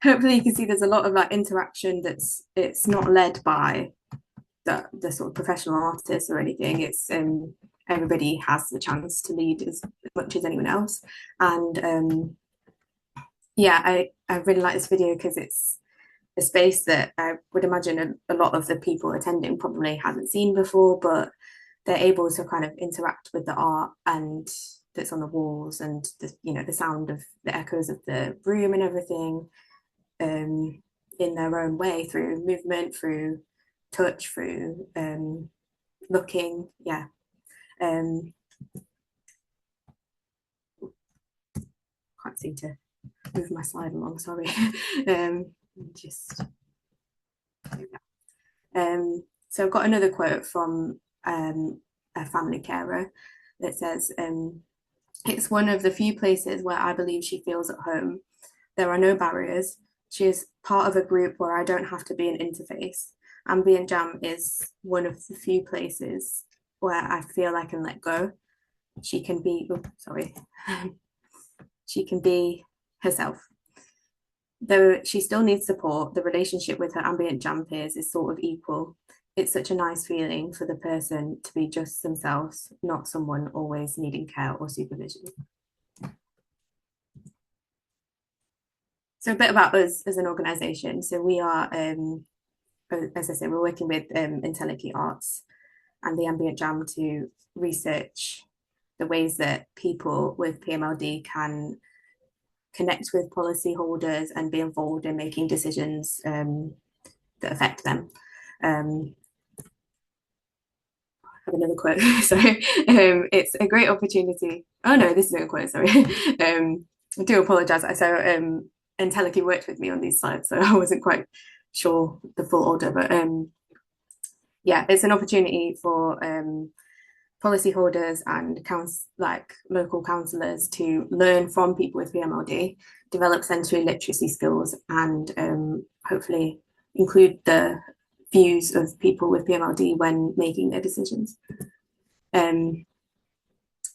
hopefully you can see there's a lot of like interaction it's not led by the sort of professional artists or anything. It's everybody has the chance to lead as much as anyone else. And yeah, I really like this video because it's a space that I would imagine a lot of the people attending probably hadn't seen before, but they're able to kind of interact with the art and that's on the walls and the sound of the echoes of the room and everything in their own way through movement, through touch, through looking. Yeah. Can't seem to move my slide along, sorry. Just so I've got another quote from a family carer that says, it's one of the few places where I believe she feels at home. There are no barriers. She is part of a group where I don't have to be an interface. Ambient Jam is one of the few places where I feel I can let go. She can be, oh, sorry, she can be herself. Though she still needs support, the relationship with her ambient jam peers is sort of equal. It's such a nice feeling for the person to be just themselves, not someone always needing care or supervision. So a bit about us as an organisation. So we are, as I said, we're working with Entelechy Arts and the Ambient Jam to research the ways that people with PMLD can connect with policyholders and be involved in making decisions that affect them. I have another quote. Sorry, it's a great opportunity. Oh no, this isn't a quote. Sorry, I do apologise. So Entelechy worked with me on these slides, so I wasn't quite sure the full order. But yeah, it's an opportunity for policyholders and local councillors to learn from people with PMLD, develop sensory literacy skills, and hopefully include the views of people with PMLD when making their decisions.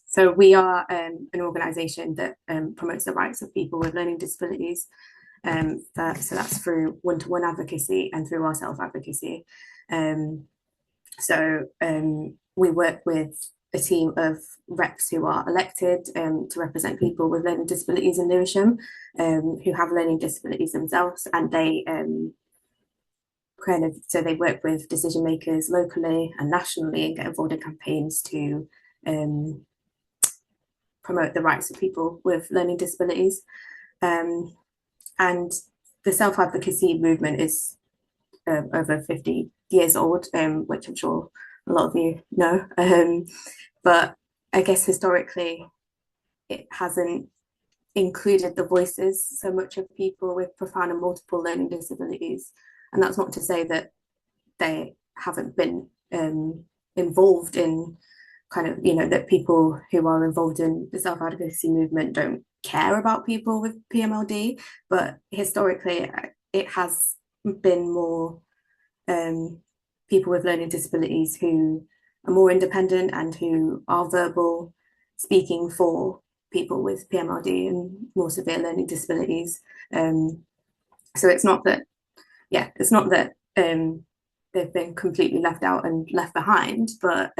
So we are an organisation that promotes the rights of people with learning disabilities. So that's through one-to-one advocacy and through our self-advocacy. We work with a team of reps who are elected to represent people with learning disabilities in Lewisham, who have learning disabilities themselves, and they they work with decision makers locally and nationally and get involved in campaigns to promote the rights of people with learning disabilities. And the self-advocacy movement is over 50 years old, which I'm sure a lot of you know. But I guess historically, it hasn't included the voices so much of people with profound and multiple learning disabilities. And that's not to say that they haven't been involved in that people who are involved in the self-advocacy movement don't care about people with PMLD, but historically it has been more people with learning disabilities who are more independent and who are verbal, speaking for people with PMLD and more severe learning disabilities. So it's not that they've been completely left out and left behind, but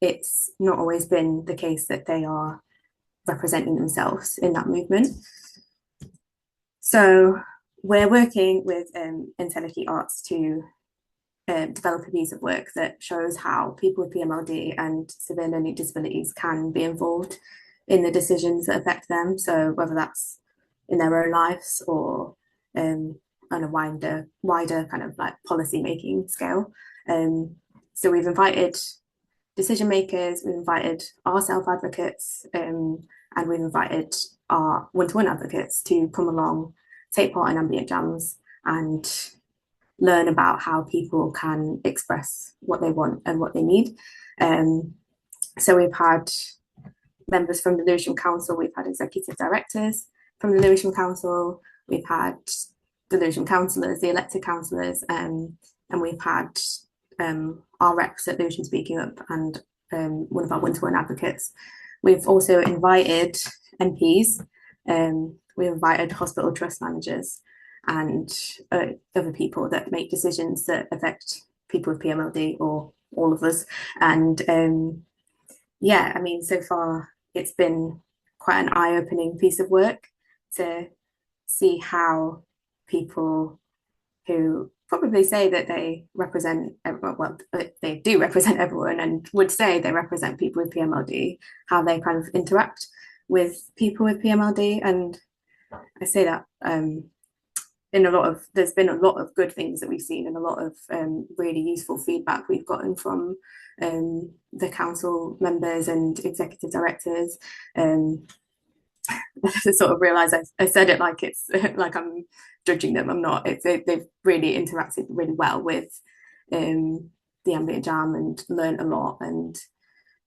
it's not always been the case that they are representing themselves in that movement. So we're working with Entelechy Arts to develop a piece of work that shows how people with PMLD and severe learning disabilities can be involved in the decisions that affect them. So whether that's in their own lives or on a wider kind of like policy making scale. So we've invited decision makers, we've invited our self-advocates, and we've invited our one-to-one advocates to come along, take part in ambient jams and learn about how people can express what they want and what they need. So we've had members from the Lewisham Council, we've had executive directors from the Lewisham Council, we've had the Lewisham councillors, the elected councillors, and we've had our reps at Lewisham Speaking Up and one of our one-to-one advocates. We've also invited MPs. we invited hospital trust managers and other people that make decisions that affect people with PMLD or all of us. And yeah, I mean, so far it's been quite an eye-opening piece of work to see how people who probably say that they represent everyone, well, they do represent everyone and would say they represent people with PMLD, how they kind of interact with people with PMLD. And I say that there's been a lot of good things that we've seen and a lot of really useful feedback we've gotten from the council members and executive directors. I sort of realised I said it like it's like I'm judging them. I'm not. They've really interacted really well with the ambient jam and learned a lot and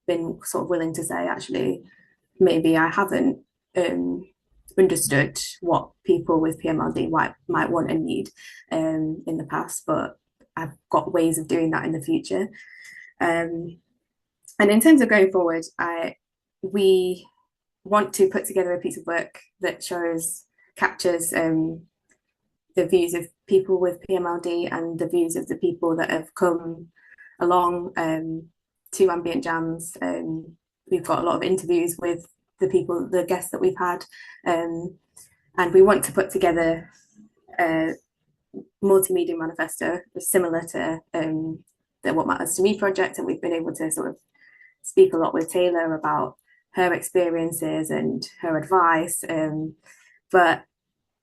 been sort of willing to say, actually, maybe I haven't understood what people with PMLD might want and need in the past, but I've got ways of doing that in the future. And in terms of going forward, we want to put together a piece of work that captures the views of people with PMLD and the views of the people that have come along to ambient jams. We've got a lot of interviews with the guests that we've had, and we want to put together a multimedia manifesto similar to the What Matters to Me project, and we've been able to sort of speak a lot with Taylor about her experiences and her advice. But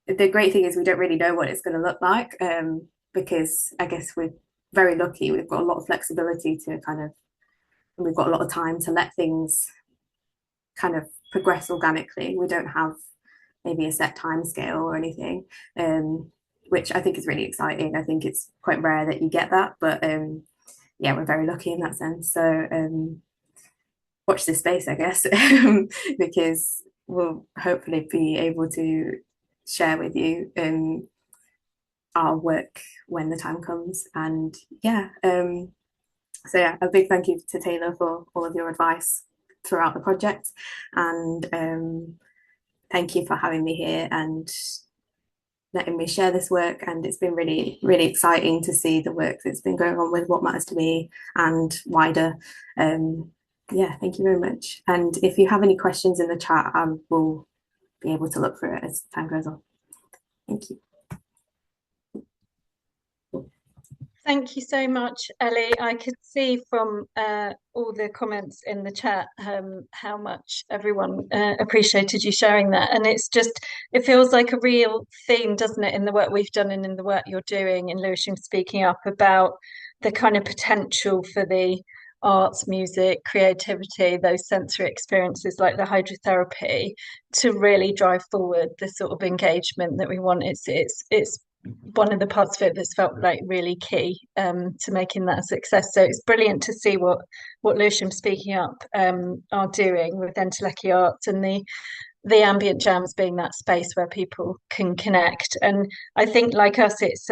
the great thing is we don't really know what it's going to look like, because I guess we're very lucky. We've got a lot of flexibility and we've got a lot of time to let things kind of progress organically. We don't have maybe a set time scale or anything, which I think is really exciting. I think it's quite rare that you get that, but yeah, we're very lucky in that sense. So watch this space, I guess, because we'll hopefully be able to share with you our work when the time comes. And yeah, so yeah, a big thank you to Taylor for all of your advice throughout the project, and thank you for having me here and letting me share this work. And it's been really, really exciting to see the work that's been going on with What Matters to Me and wider. Yeah, thank you very much. And if you have any questions in the chat, we'll be able to look through it as time goes on. Thank you. Thank you so much, Ellie. I could see from all the comments in the chat how much everyone appreciated you sharing that. And it feels like a real theme, doesn't it, in the work we've done and in the work you're doing in Lewisham Speaking Up, about the kind of potential for the arts, music, creativity, those sensory experiences like the hydrotherapy to really drive forward the sort of engagement that we want. It's one of the parts of it that's felt like really key to making that a success. So it's brilliant to see what Lewisham Speaking Up are doing with Entelechy Arts and the ambient jams being that space where people can connect. And I think, like us, it's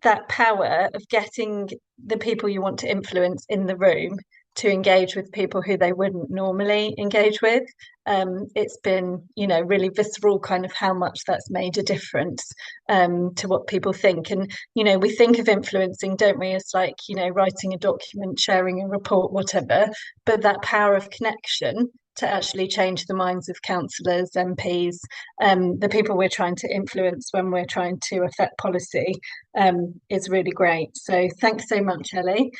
that power of getting the people you want to influence in the room to engage with people who they wouldn't normally engage with. It's been, really visceral, kind of how much that's made a difference to what people think. And, we think of influencing, don't we, as like, writing a document, sharing a report, whatever, but that power of connection to actually change the minds of councillors, MPs, the people we're trying to influence when we're trying to affect policy, is really great. So thanks so much, Ellie.